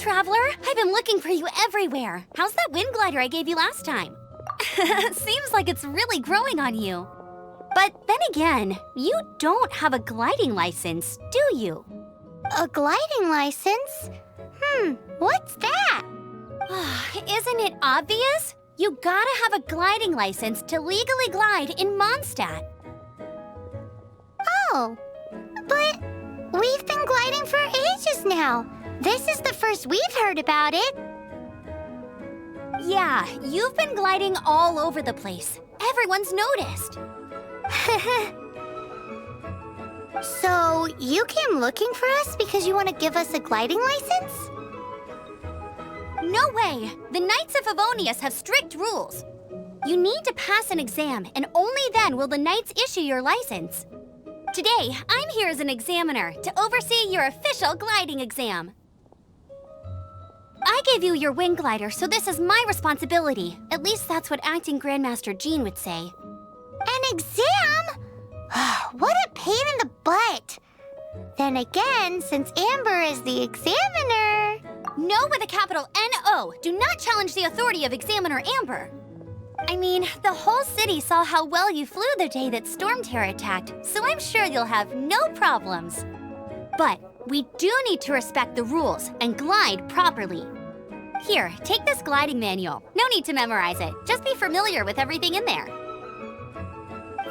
traveler! I've been looking for you everywhere. How's that wind glider I gave you last time? Seems like it's really growing on you. But then again, you don't have a gliding license, do you? A gliding license? What's that? Isn't it obvious? You gotta have a gliding license to legally glide in Mondstadt. Oh, but we've been gliding for ages now. This is the first we've heard about it. Yeah, you've been gliding all over the place. Everyone's noticed. So, you came looking for us because you want to give us a gliding license? No way! The Knights of Favonius have strict rules. You need to pass an exam, and only then will the Knights issue your license. Today, I'm here as an examiner to oversee your official gliding exam. I gave you your wing glider, so this is my responsibility. At least that's what Acting Grandmaster Jean would say. An exam? What a pain in the butt. Then again, since Amber is the examiner... No with a capital N-O. Do not challenge the authority of Examiner Amber. I mean, the whole city saw how well you flew the day that Storm Terror attacked, so I'm sure you'll have no problems. But we do need to respect the rules and glide properly. Here, take this gliding manual. No need to memorize it. Just be familiar with everything in there.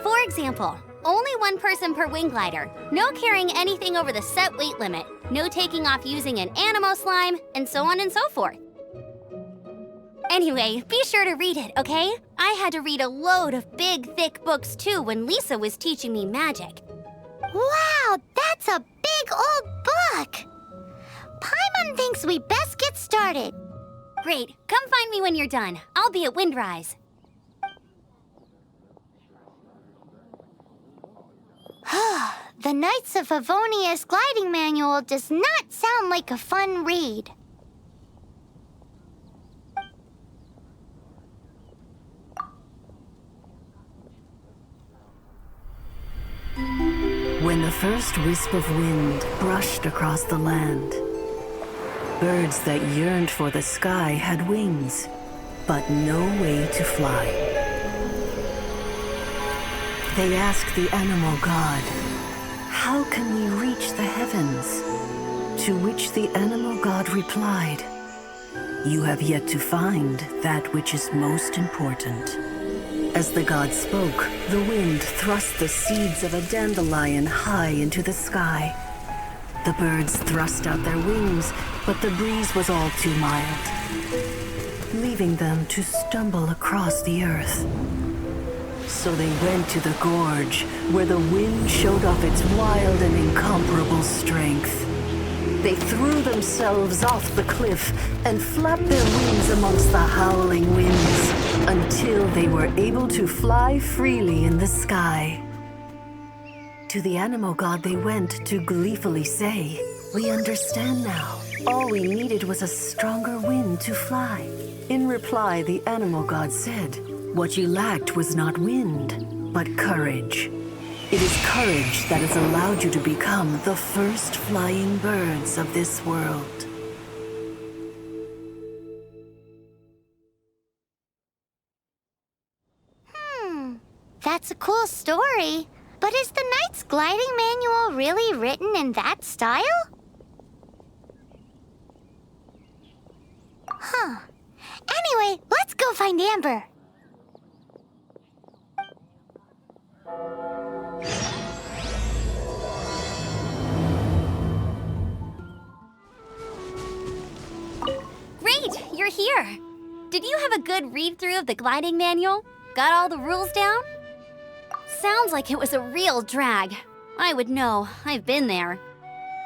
For example, only one person per wing glider, no carrying anything over the set weight limit, no taking off using an animo slime, and so on and so forth. Anyway, be sure to read it, okay? I had to read a load of big, thick books too when Lisa was teaching me magic. Wow, that's a big old book! Paimon thinks we best get started. Great, come find me when you're done. I'll be at Windrise. The Knights of Favonius gliding manual does not sound like a fun read. When the first wisp of wind brushed across the land, birds that yearned for the sky had wings, but no way to fly. They asked the animal god, "How can we reach the heavens?" To which the animal god replied, "You have yet to find that which is most important." As the god spoke, the wind thrust the seeds of a dandelion high into the sky. The birds thrust out their wings, but the breeze was all too mild, leaving them to stumble across the earth. So they went to the gorge, where the wind showed off its wild and incomparable strength. They threw themselves off the cliff and flapped their wings amongst the howling winds until they were able to fly freely in the sky. To the animal god they went to gleefully say, "We understand now. All we needed was a stronger wind to fly." In reply, the animal god said, "What you lacked was not wind, but courage. It is courage that has allowed you to become the first flying birds of this world." That's a cool story. But is the Knight's gliding manual really written in that style? Anyway, let's go find Amber. Great, you're here. Did you have a good read-through of the gliding manual? Got all the rules down? Sounds like it was a real drag. I would know. I've been there.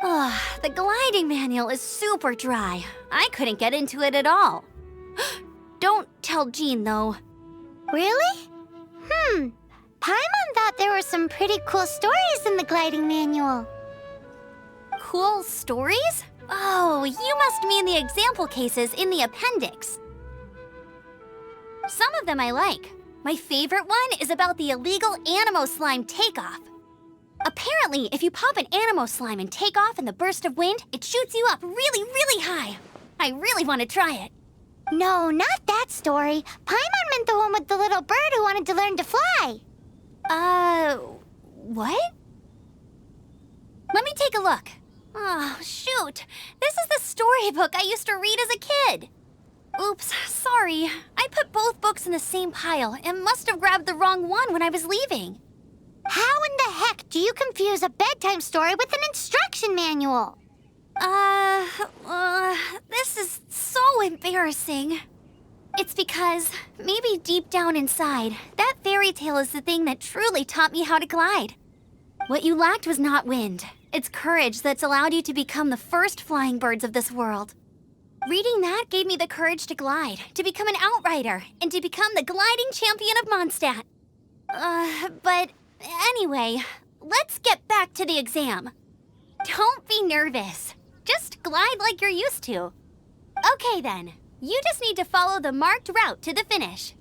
The gliding manual is super dry. I couldn't get into it at all. Don't tell Jean, though. Really? Paimon thought there were some pretty cool stories in the gliding manual. Cool stories? Oh, you must mean the example cases in the appendix. Some of them I like. My favorite one is about the illegal animo slime takeoff. Apparently, if you pop an animo slime and take off in the burst of wind, it shoots you up really, really high. I really want to try it. No, not that story. Paimon meant the one with the little bird who wanted to learn to fly. What? Let me take a look. Oh, shoot. This is the storybook I used to read as a kid. Oops, sorry. I put both books in the same pile and must have grabbed the wrong one when I was leaving. How in the heck do you confuse a bedtime story with an instruction manual? This is so embarrassing. It's because, maybe deep down inside, that fairy tale is the thing that truly taught me how to glide. What you lacked was not wind. It's courage that's allowed you to become the first flying birds of this world. Reading that gave me the courage to glide, to become an outrider, and to become the gliding champion of Mondstadt. But anyway, let's get back to the exam. Don't be nervous. Just glide like you're used to. Okay then, you just need to follow the marked route to the finish.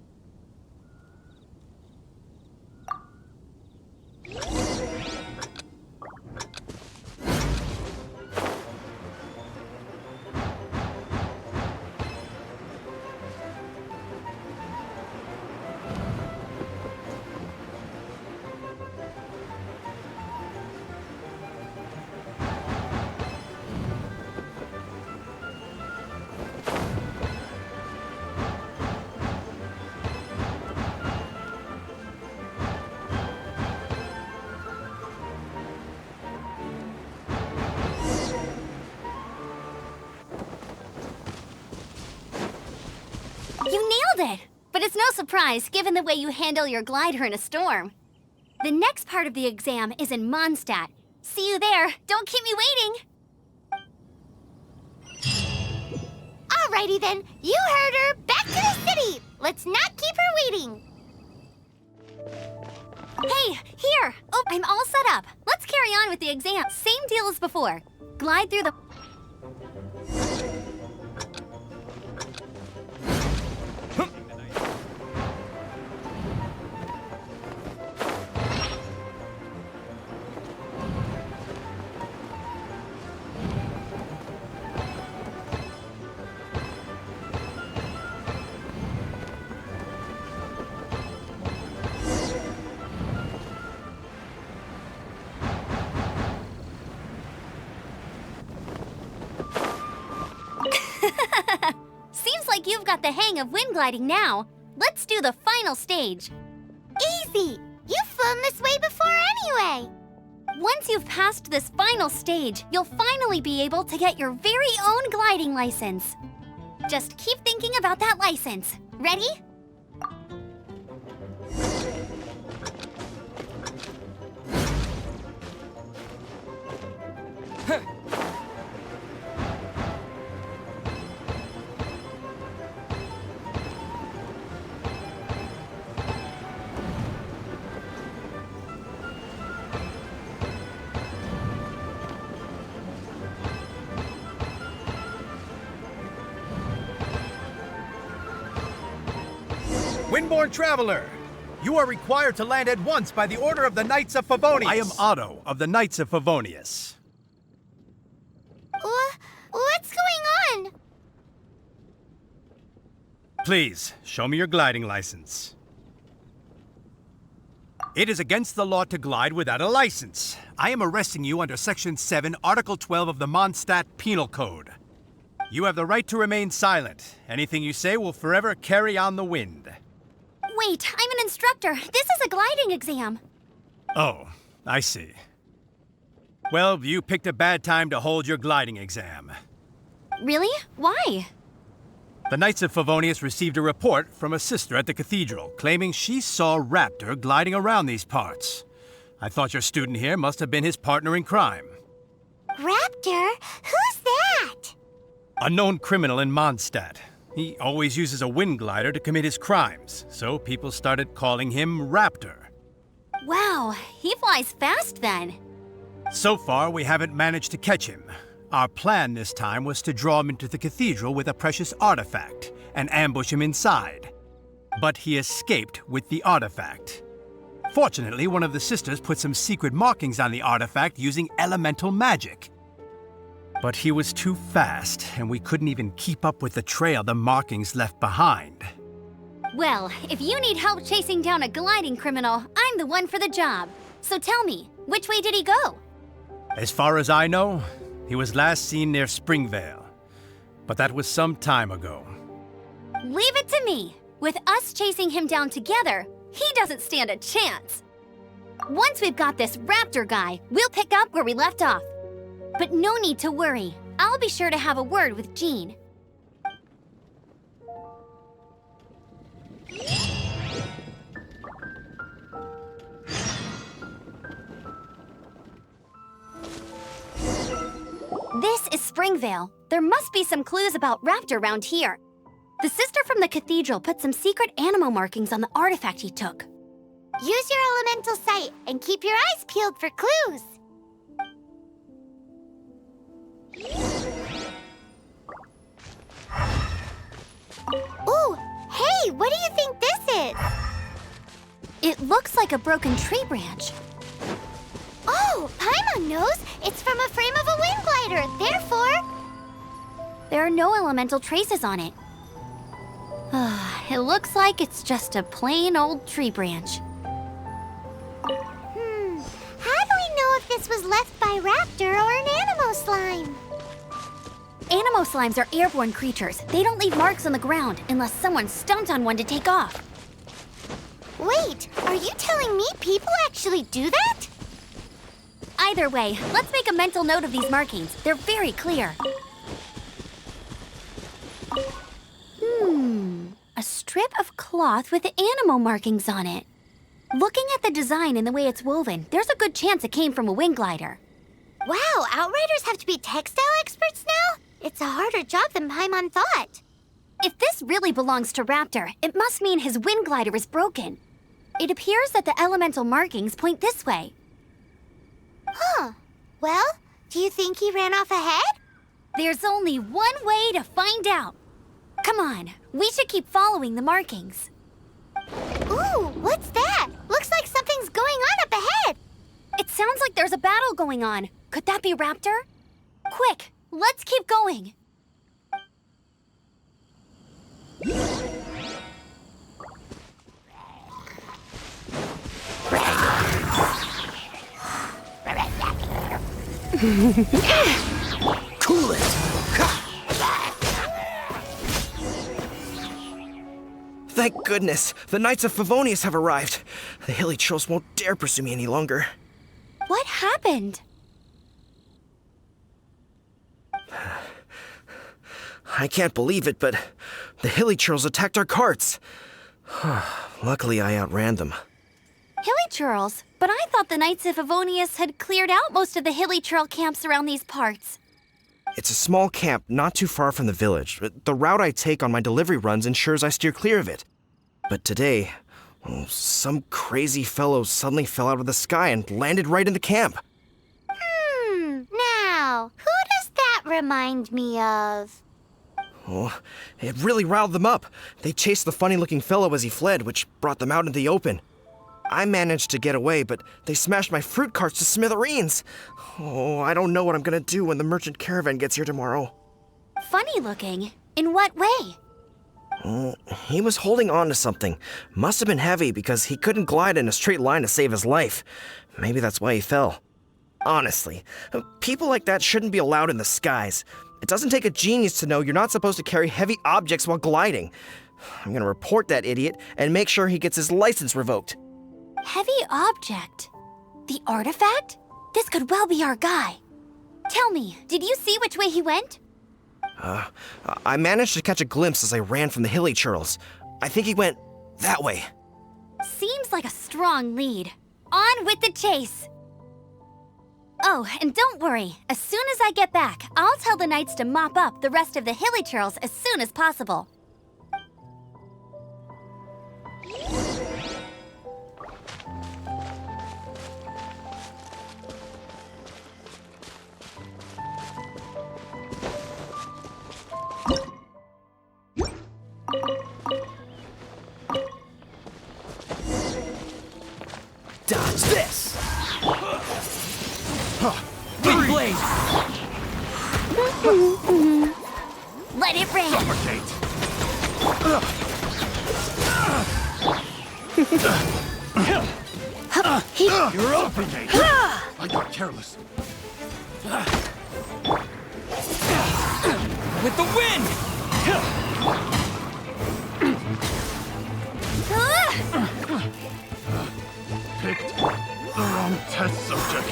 You nailed it! But it's no surprise, given the way you handle your glider in a storm. The next part of the exam is in Mondstadt. See you there. Don't keep me waiting! Alrighty then, you heard her. Back to the city. Let's not keep her waiting. Hey, here! Oh, I'm all set up. Let's carry on with the exam. Same deal as before. Glide through the... Seems like you've got the hang of wind gliding now. Let's do the final stage. Easy. You've flown this way before anyway. Once you've passed this final stage, you'll finally be able to get your very own gliding license. Just keep thinking about that license. Ready? Windborne traveler, you are required to land at once by the order of the Knights of Favonius. I am Otto of the Knights of Favonius. What's going on? Please, show me your gliding license. It is against the law to glide without a license. I am arresting you under Section 7, Article 12 of the Mondstadt Penal Code. You have the right to remain silent. Anything you say will forever carry on the wind. Wait, I'm an instructor. This is a gliding exam. Oh, I see. Well, you picked a bad time to hold your gliding exam. Really? Why? The Knights of Favonius received a report from a sister at the cathedral claiming she saw Raptor gliding around these parts. I thought your student here must have been his partner in crime. Raptor? Who's that? A known criminal in Mondstadt. He always uses a wind glider to commit his crimes, so people started calling him Raptor. Wow, he flies fast then. So far, we haven't managed to catch him. Our plan this time was to draw him into the cathedral with a precious artifact and ambush him inside. But he escaped with the artifact. Fortunately, one of the sisters put some secret markings on the artifact using elemental magic. But he was too fast, and we couldn't even keep up with the trail the markings left behind. Well, if you need help chasing down a gliding criminal, I'm the one for the job. So tell me, which way did he go? As far as I know, he was last seen near Springvale. But that was some time ago. Leave it to me. With us chasing him down together, he doesn't stand a chance. Once we've got this raptor guy, we'll pick up where we left off. But no need to worry. I'll be sure to have a word with Jean. This is Springvale. There must be some clues about raptor around here. The sister from the cathedral put some secret animal markings on the artifact he took. Use your elemental sight and keep your eyes peeled for clues. Ooh, hey, what do you think this is? It looks like a broken tree branch. Oh, Paimon knows. It's from a frame of a wind glider. Therefore, There are no elemental traces on it. It looks like it's just a plain old tree branch. how do we know if this was left by raptor or an animal slime? Animo slimes are airborne creatures. They don't leave marks on the ground unless someone stomped on one to take off. Wait, are you telling me people actually do that? Either way, let's make a mental note of these markings. They're very clear. A strip of cloth with animal markings on it. Looking at the design and the way it's woven, there's a good chance it came from a wind glider. Wow, Outriders have to be textile experts now? It's a harder job than Paimon thought. If this really belongs to Raptor, it must mean his wind glider is broken. It appears that the elemental markings point this way. Huh. Well, do you think he ran off ahead? There's only one way to find out. Come on, we should keep following the markings. Ooh, what's that? Looks like something's going on up ahead. It sounds like there's a battle going on. Could that be Raptor? Quick, let's keep going. Cool it! Thank goodness, the Knights of Favonius have arrived. The hilly trolls won't dare pursue me any longer. What happened? I can't believe it, but the hilly trolls attacked our carts. Luckily, I outran them. Hilly Churls? But I thought the Knights of Favonius had cleared out most of the Hilly Churl camps around these parts. It's a small camp not too far from the village. The route I take on my delivery runs ensures I steer clear of it. But today, some crazy fellow suddenly fell out of the sky and landed right in the camp. Now, who does that remind me of? Oh, it really riled them up. They chased the funny-looking fellow as he fled, which brought them out into the open. I managed to get away, but they smashed my fruit carts to smithereens. Oh, I don't know what I'm gonna do when the merchant caravan gets here tomorrow. Funny looking? In what way? He was holding on to something. Must have been heavy because he couldn't glide in a straight line to save his life. Maybe that's why he fell. Honestly, people like that shouldn't be allowed in the skies. It doesn't take a genius to know you're not supposed to carry heavy objects while gliding. I'm gonna report that idiot and make sure he gets his license revoked. Heavy object? The artifact? This could well be our guy. Tell me, did you see which way he went? I managed to catch a glimpse as I ran from the hilly churls. I think he went that way. Seems like a strong lead. On with the chase! Oh, and don't worry. As soon as I get back, I'll tell the knights to mop up the rest of the hilly churls as soon as possible. Dodge this! Big blade! Let it rain! You're open! I got careless. With the wind! Picked the wrong test subject.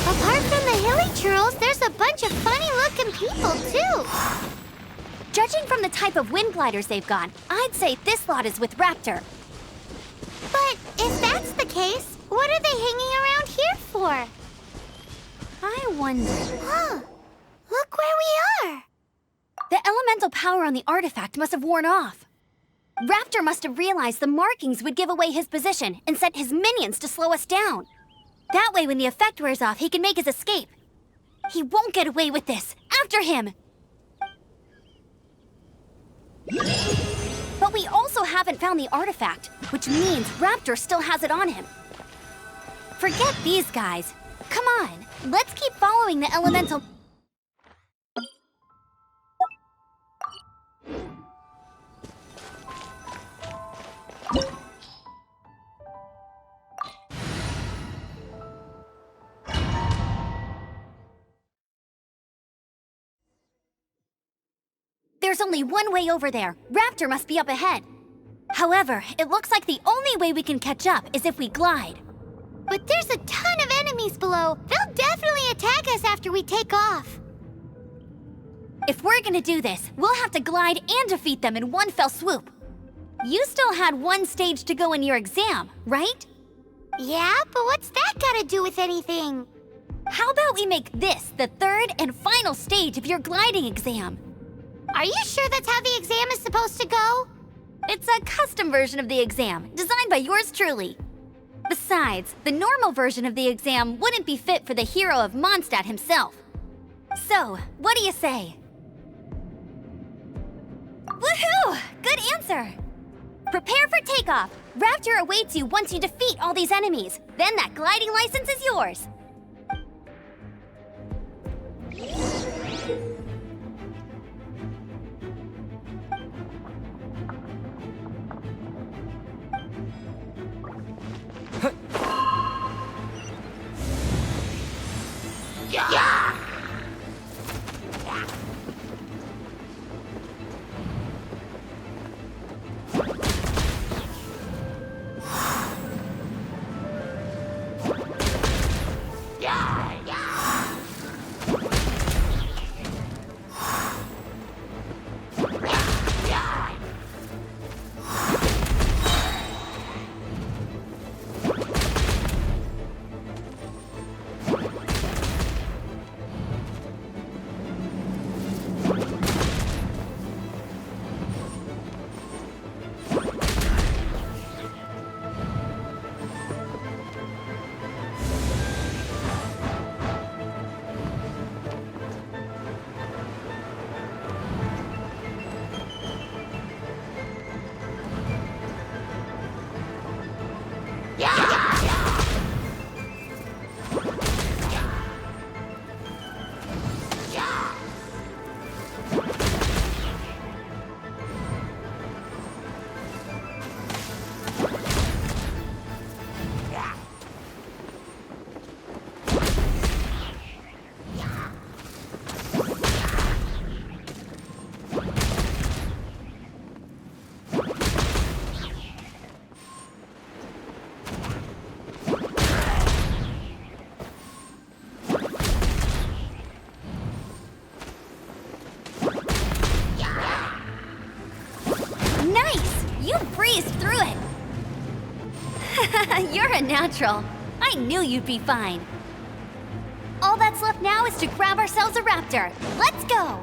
Apart from the hilly churls, there's a bunch of funny-looking people, too. Judging from the type of wind gliders they've got, I'd say this lot is with Raptor. But if that's the case, what are they hanging around here for? I wonder... Huh. Look where we are. The elemental power on the artifact must have worn off. Raptor must have realized the markings would give away his position and sent his minions to slow us down. That way, when the effect wears off, he can make his escape. He won't get away with this. After him! But we also haven't found the artifact, which means Raptor still has it on him. Forget these guys. Come on, let's keep following the elemental... There's only one way over there. Raptor must be up ahead. However, it looks like the only way we can catch up is if we glide. But there's a ton of enemies below. They'll definitely attack us after we take off. If we're gonna do this, we'll have to glide and defeat them in one fell swoop. You still had one stage to go in your exam, right? Yeah, but what's that got to do with anything? How about we make this the third and final stage of your gliding exam? Are you sure that's how the exam is supposed to go? It's a custom version of the exam, designed by yours truly. Besides, the normal version of the exam wouldn't be fit for the hero of Mondstadt himself. So, what do you say? Woohoo! Good answer! Prepare for takeoff. Raptor awaits you once you defeat all these enemies. Then that gliding license is yours. You're a natural. I knew you'd be fine. All that's left now is to grab ourselves a raptor. Let's go!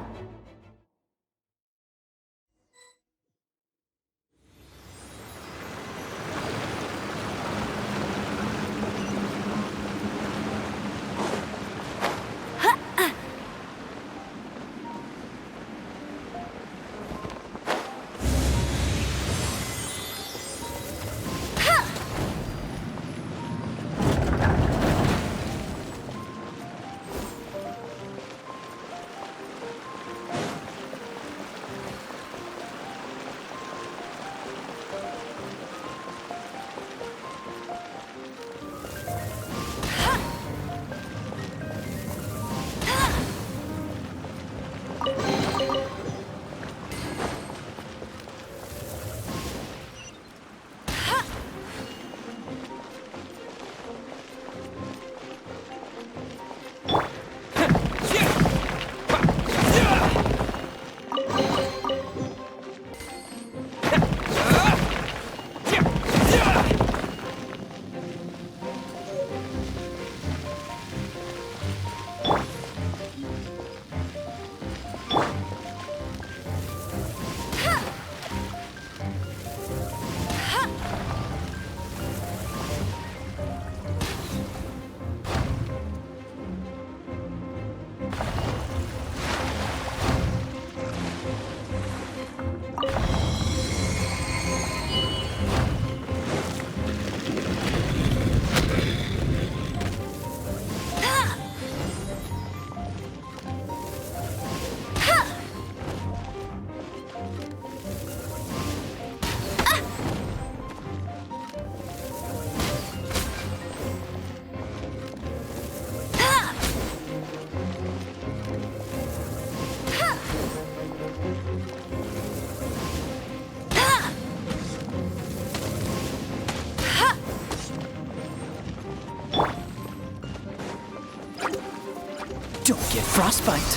Frostbite.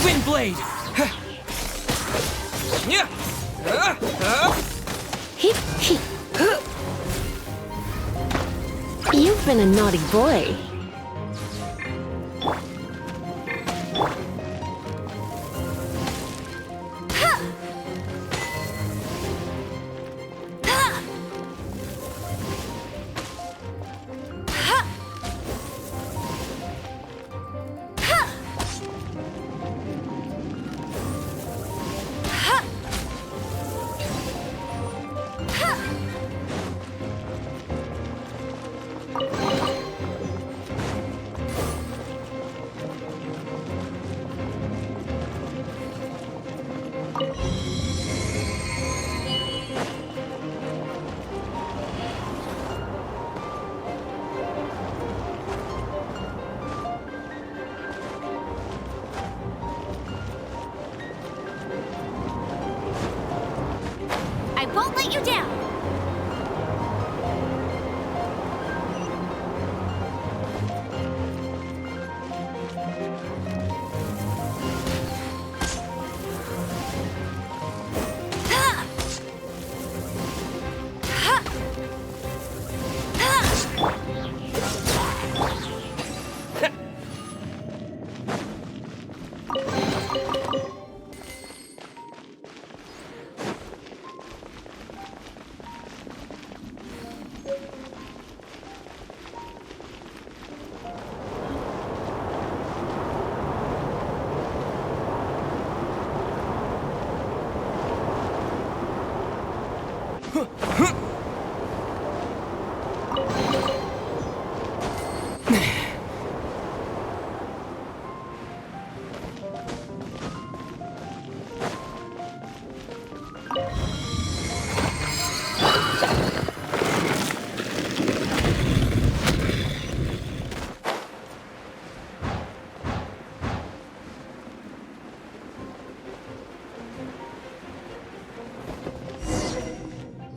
Windblade. You've been a naughty boy. I won't let you down!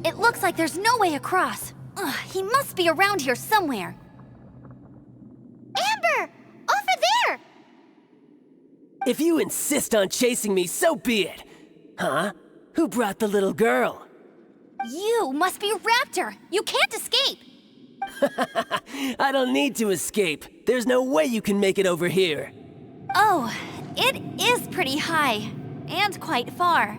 It looks like there's no way across. Ugh, he must be around here somewhere. Amber! Over there! If you insist on chasing me, so be it. Huh? Who brought the little girl? You must be Raptor! You can't escape! I don't need to escape. There's no way you can make it over here. Oh, it is pretty high. And quite far.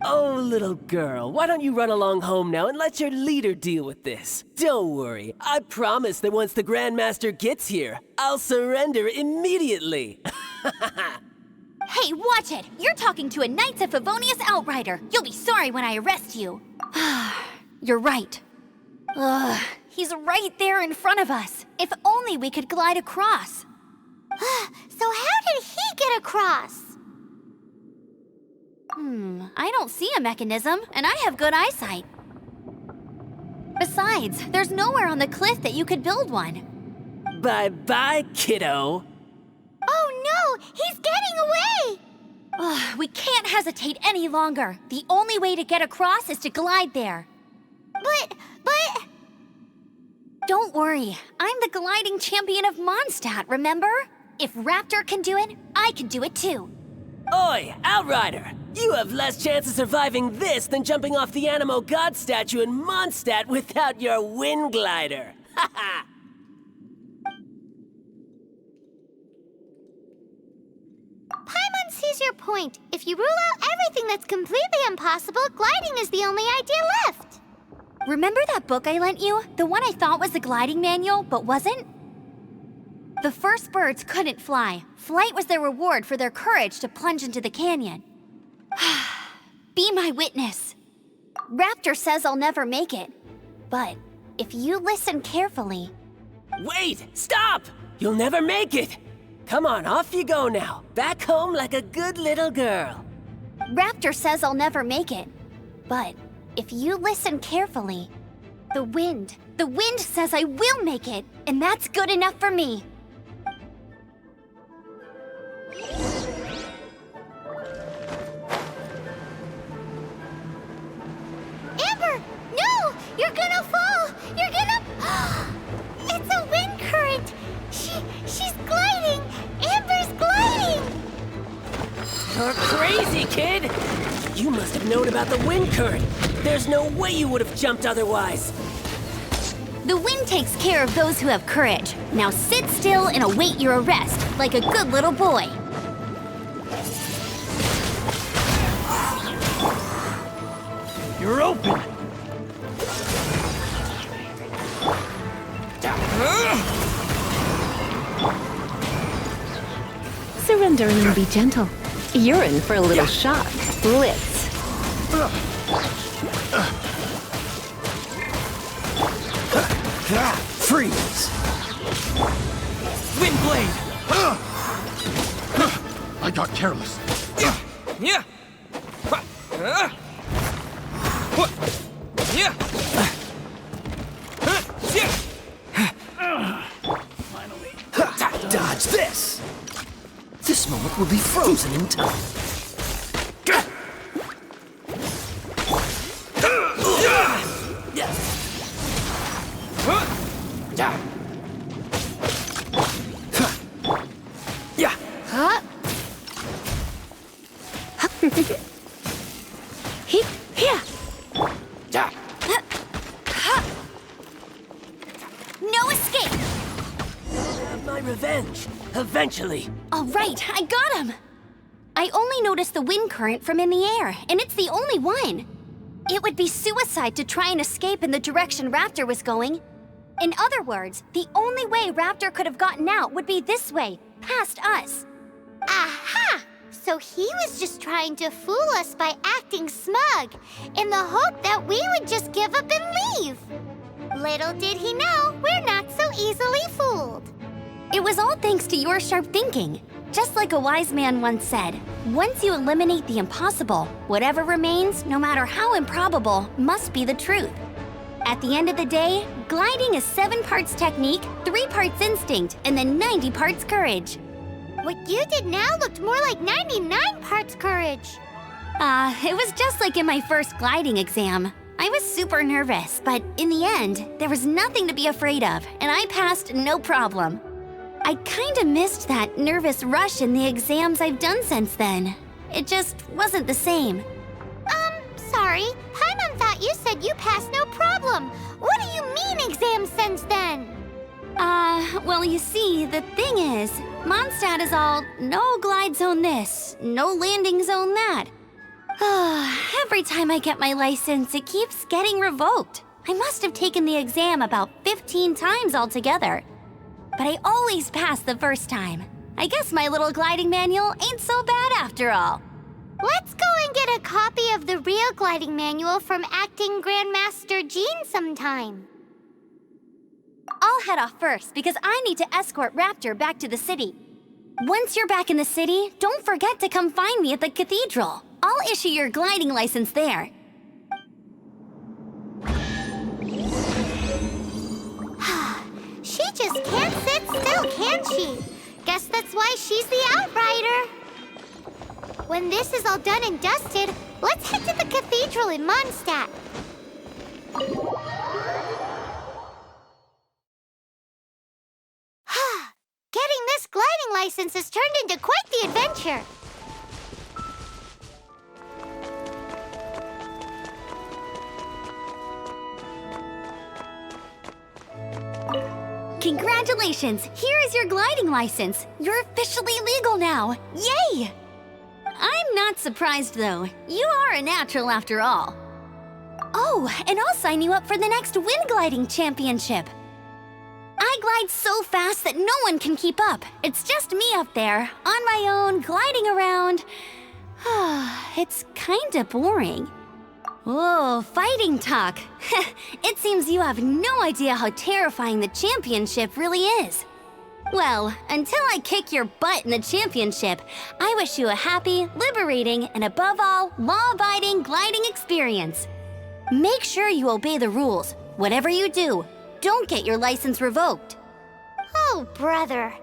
Oh, little girl, why don't you run along home now and let your leader deal with this? Don't worry, I promise that once the Grandmaster gets here, I'll surrender immediately. Hey, watch it! You're talking to a Knights of Favonius outrider. You'll be sorry when I arrest you. You're right. Ugh, he's right there in front of us. If only we could glide across. So how did he get across? I don't see a mechanism, and I have good eyesight. Besides, there's nowhere on the cliff that you could build one. Bye-bye, kiddo. Oh no! He's getting away! Ugh, we can't hesitate any longer. The only way to get across is to glide there. But... Don't worry, I'm the gliding champion of Mondstadt, remember? If Raptor can do it, I can do it too. Oi, Outrider! You have less chance of surviving this than jumping off the Animo God statue in Mondstadt without your wind glider. Haha! Paimon sees your point. If you rule out everything that's completely impossible, gliding is the only idea left. Remember that book I lent you? The one I thought was the gliding manual, but wasn't? The first birds couldn't fly. Flight was their reward for their courage to plunge into the canyon. Be my witness. Raptor says I'll never make it. But if you listen carefully... Wait! Stop! You'll never make it! Come on, off you go now. Back home like a good little girl. Raptor says I'll never make it. But if you listen carefully, the wind says I will make it, and that's good enough for me. Amber! No! You're gonna fall! You're gonna... It's a wind current! She's Easy, kid! You must have known about the wind current. There's no way you would have jumped otherwise. The wind takes care of those who have courage. Now sit still and await your arrest, like a good little boy. You're open. Surrender and be gentle. You're in for a little shock. Blitz. Freeze. Wind blade. I got careless. Yeah. Yeah. Finally. Dodge this! This moment will be frozen in time. Yeah. Huh? Here. Yeah. No escape! Have my revenge. Eventually. All right, I got him! I only noticed the wind current from in the air, and it's the only one. It would be suicide to try and escape in the direction Raptor was going. In other words, the only way Raptor could have gotten out would be this way, past us. Aha! So he was just trying to fool us by acting smug, in the hope that we would just give up and leave. Little did he know, we're not so easily fooled. It was all thanks to your sharp thinking. Just like a wise man once said, once you eliminate the impossible, whatever remains, no matter how improbable, must be the truth. At the end of the day, gliding is 7 parts technique, 3 parts instinct, and then 90 parts courage. What you did now looked more like 99 parts courage. It was just like in my first gliding exam. I was super nervous, but in the end, there was nothing to be afraid of, and I passed no problem. I kinda missed that nervous rush in the exams I've done since then. It just wasn't the same. Sorry. Paimon thought you said you passed no problem. What do you mean exams since then? Well, you see, the thing is, Mondstadt is all no glide zone this, no landing zone that. Every time I get my license, it keeps getting revoked. I must have taken the exam about 15 times altogether. But I always pass the first time. I guess my little gliding manual ain't so bad after all. Let's go and get a copy of the real gliding manual from Acting Grandmaster Jean sometime. I'll head off first because I need to escort Raptor back to the city. Once you're back in the city, don't forget to come find me at the cathedral. I'll issue your gliding license there. She just can't sit still, can she? Guess that's why she's the outrider. When this is all done and dusted, let's head to the cathedral in Mondstadt. Getting this gliding license has turned into quite the adventure. Congratulations! Here is your gliding license. You're officially legal now. Yay! I'm not surprised, though. You are a natural after all. Oh, and I'll sign you up for the next wind gliding championship. I glide so fast that no one can keep up. It's just me up there, on my own, gliding around. It's kinda boring. Whoa, fighting talk. It seems you have no idea how terrifying the championship really is. Well, until I kick your butt in the championship, I wish you a happy, liberating, and above all, law-abiding gliding experience. Make sure you obey the rules. Whatever you do, don't get your license revoked. Oh, brother.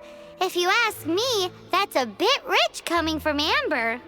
If you ask me, that's a bit rich coming from Amber.